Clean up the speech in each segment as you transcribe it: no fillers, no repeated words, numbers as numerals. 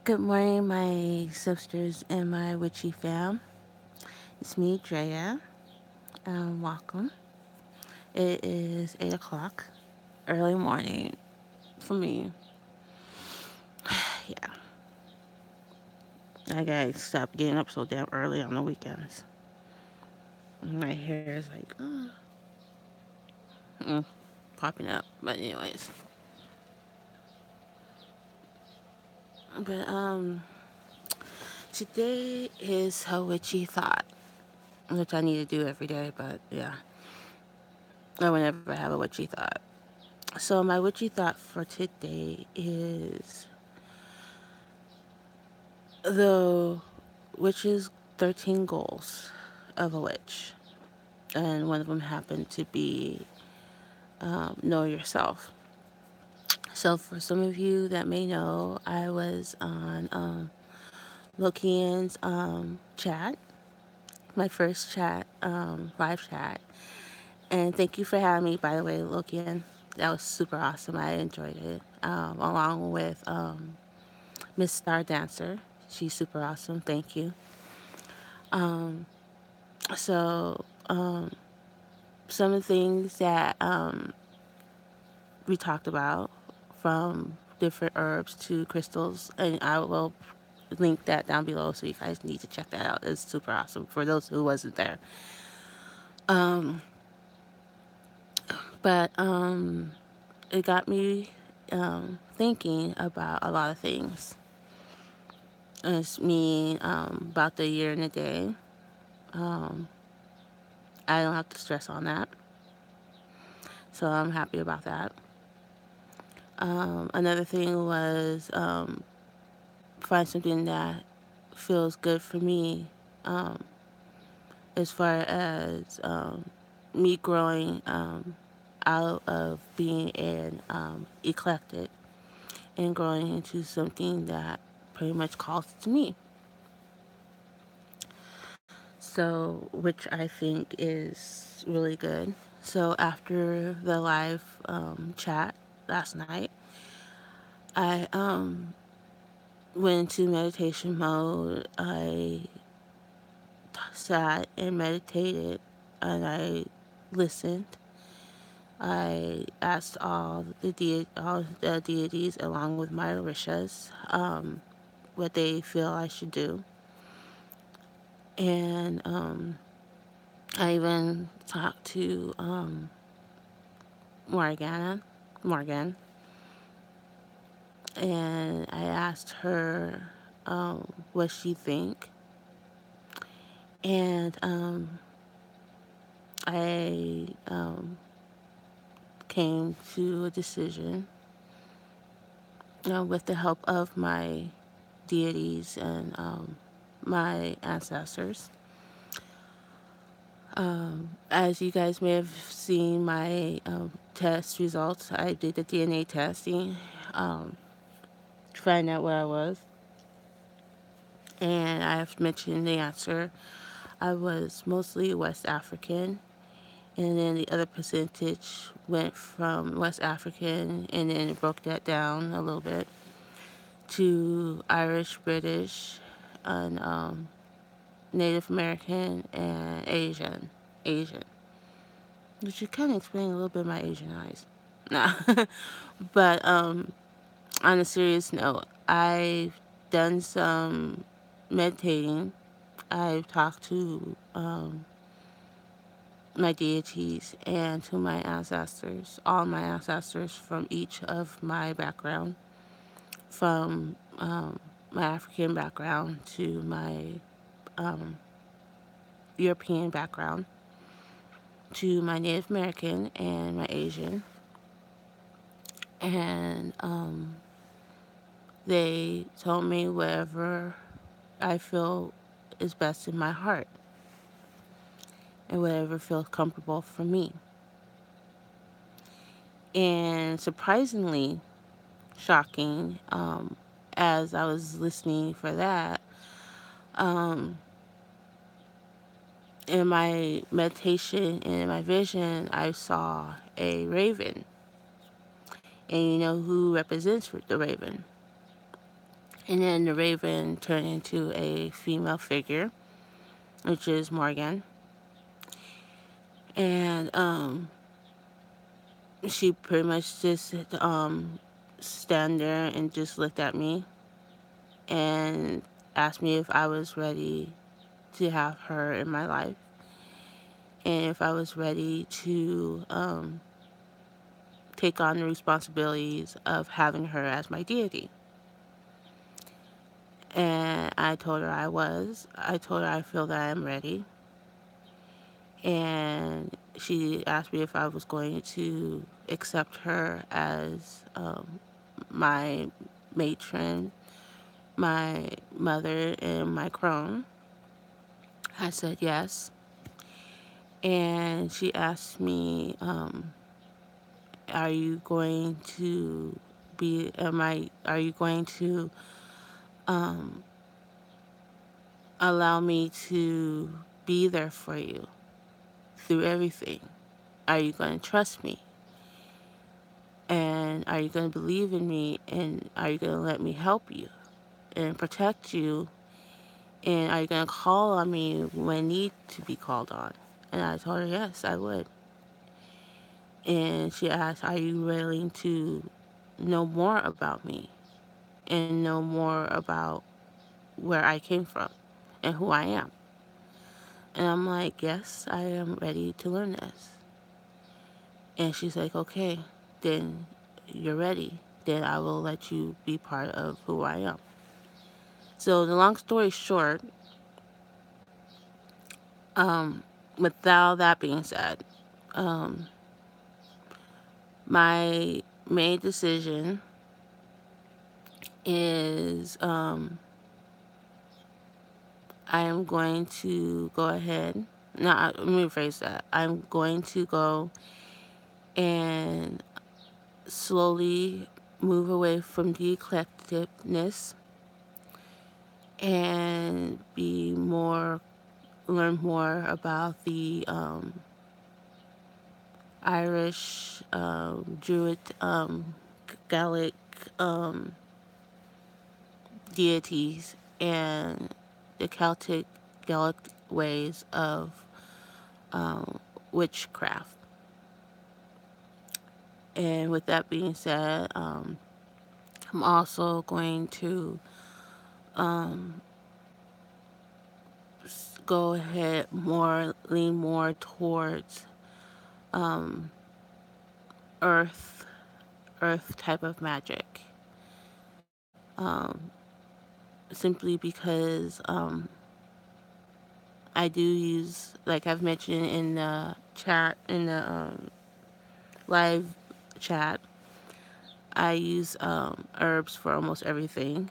Good morning, my sisters and my witchy fam. It's me, Drea. Welcome. It is 8 o'clock, early morning for me. Yeah, I gotta stop getting up so damn early on the weekends. My hair is like, popping up. But, anyways. But, today is a witchy thought, which I need to do every day, but yeah, I would never have a witchy thought. So, my witchy thought for today is the witch's 13 goals of a witch. And one of them happened to be know yourself. So, for some of you that may know, I was on Lokian's chat, my first chat, live chat. And thank you for having me, by the way, Lokian. That was super awesome. I enjoyed it. Along with Miss Star Dancer. She's super awesome. Thank you. Um, so, some of the things that we talked about, from different herbs to crystals, and I will link that down below so you guys need to check that out. It's super awesome for those who wasn't there. Um, but it got me thinking about a lot of things. It's me about the year and a day. Um, I don't have to stress on that, so I'm happy about that. Another thing was find something that feels good for me, um, as far as me growing out of being an eclectic and growing into something that pretty much calls to me. So, which I think is really good. So, after the live chat last night, I went into meditation mode. I sat and meditated, and I listened. I asked all the deities, along with my orishas, what they feel I should do, and I even talked to Morgan, and I asked her what she think, and I came to a decision with the help of my deities and my ancestors. As you guys may have seen my test results, I did the DNA testing to find out what I was. And I have mentioned the answer. I was mostly West African, and then the other percentage went from West African, and then it broke that down a little bit to Irish, British, and Native American, and Asian. Which should kind of explain a little bit of my Asian eyes. Nah. But on a serious note, I've done some meditating. I've talked to my deities and to my ancestors, all my ancestors from each of my background, from my African background to my um, European background to my Native American and my Asian. And they told me whatever I feel is best in my heart and whatever feels comfortable for me. And surprisingly shocking, as I was listening for that, um, in my meditation and in my vision, I saw a raven. And you know who represents the raven? And then the raven turned into a female figure, which is Morgan. And she pretty much just stand there and just looked at me and asked me if I was ready to have her in my life and if I was ready to take on the responsibilities of having her as my deity. And I told her I was. I told her I feel that I am ready. And she asked me if I was going to accept her as my matron, my mother, and my crone. I said yes. And she asked me, are you going to are you going to um, allow me to be there for you through everything? Are you going to trust me? And are you going to believe in me? And are you going to let me help you and protect you? And are you going to call on me when I need to be called on? And I told her, yes, I would. And she asked, are you willing to know more about me and know more about where I came from and who I am? And I'm like, yes, I am ready to learn this. And she's like, okay, then you're ready. Then I will let you be part of who I am. So the long story short, um, without that being said, um, my main decision is I am going to go ahead. No, let me rephrase that. I'm going to go and slowly move away from the eclecticness and learn more about the Irish, Druid, Gaelic deities and the Celtic Gaelic ways of um, witchcraft. And with that being said, I'm also going to go ahead lean more towards earth, earth type of magic. Simply because I do use, like I've mentioned in the chat, in the live chat, I use herbs for almost everything.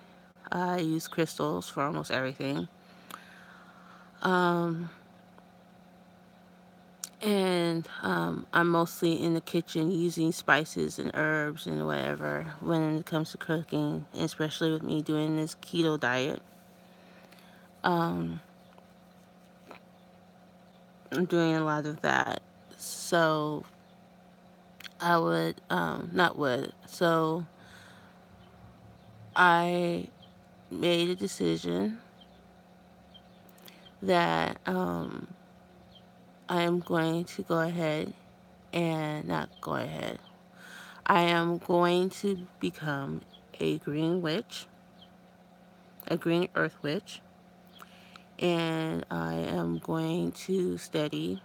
I use crystals for almost everything. Um, and I'm mostly in the kitchen using spices and herbs and whatever when it comes to cooking, especially with me doing this keto diet. Um, I'm doing a lot of that. So I would, not would, so I made a decision that I am going to go ahead and not go ahead. I am going to become a green witch, a green earth witch, and I am going to study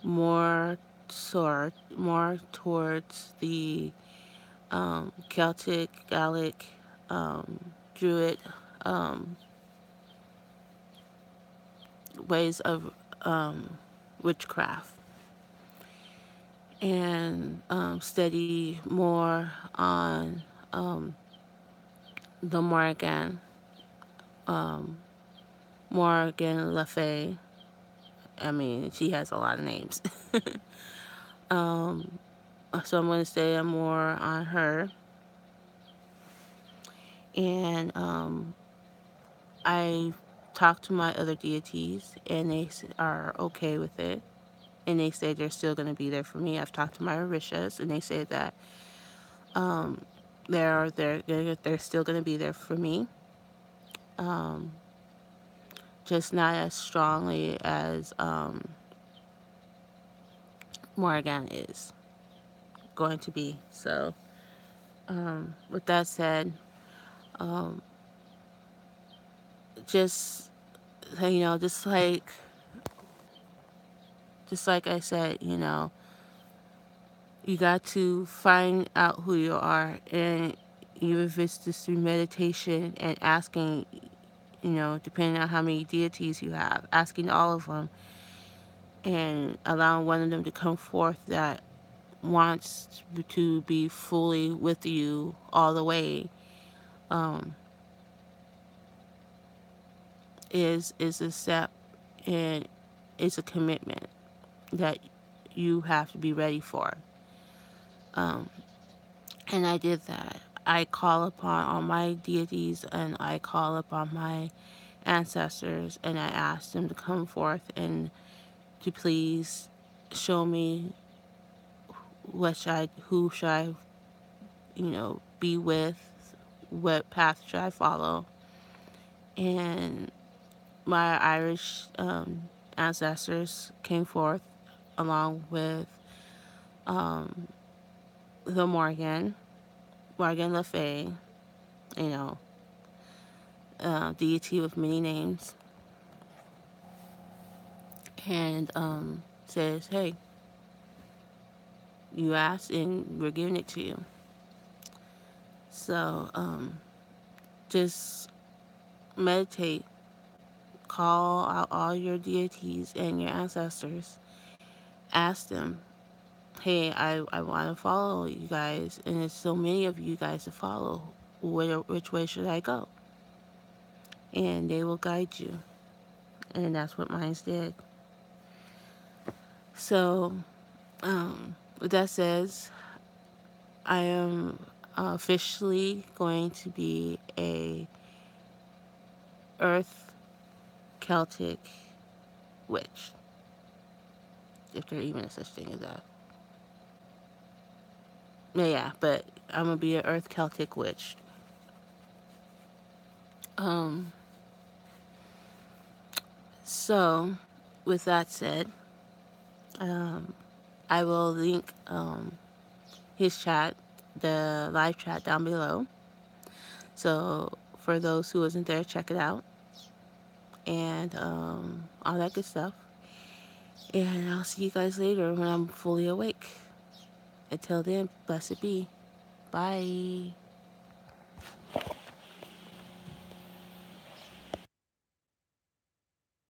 more towards the Celtic, Gaelic, Druid um, ways of witchcraft, and study more on the um, Morgan Le Fay. I mean, she has a lot of names. um, so I'm going to say more on her. And I talked to my other deities, and they are okay with it. And they say they're still going to be there for me. I've talked to my Orishas, and they say that they're still gonna be there for me. Um, just not as strongly as Morgan is going to be. So, with that said, um, just just like I said, you got to find out who you are, and even if it's just through meditation and asking, depending on how many deities you have, asking all of them and allowing one of them to come forth that wants to be fully with you all the way, um, is a step, and it's a commitment that you have to be ready for. Um, and I did that. I call upon all my deities and I call upon my ancestors, and I ask them to come forth and to please show me who should I, be with, what path should I follow. And my Irish ancestors came forth along with um, the Morgan Le Fay, you know, deity with many names, and says, hey, you asked and we're giving it to you. So just meditate, call out all your deities and your ancestors, ask them, hey, I want to follow you guys, and there's so many of you guys to follow. Which way should I go? And they will guide you. And that's what mine did. So, with that says, I am officially going to be a Earth Celtic witch, if there even is such thing as that. Yeah, but I'm gonna be an Earth Celtic witch. Um, so, with that said, um, I will link his chat, the live chat down below. So for those who wasn't there, check it out and all that good stuff. And I'll see you guys later when I'm fully awake. Until then, blessed be. Bye.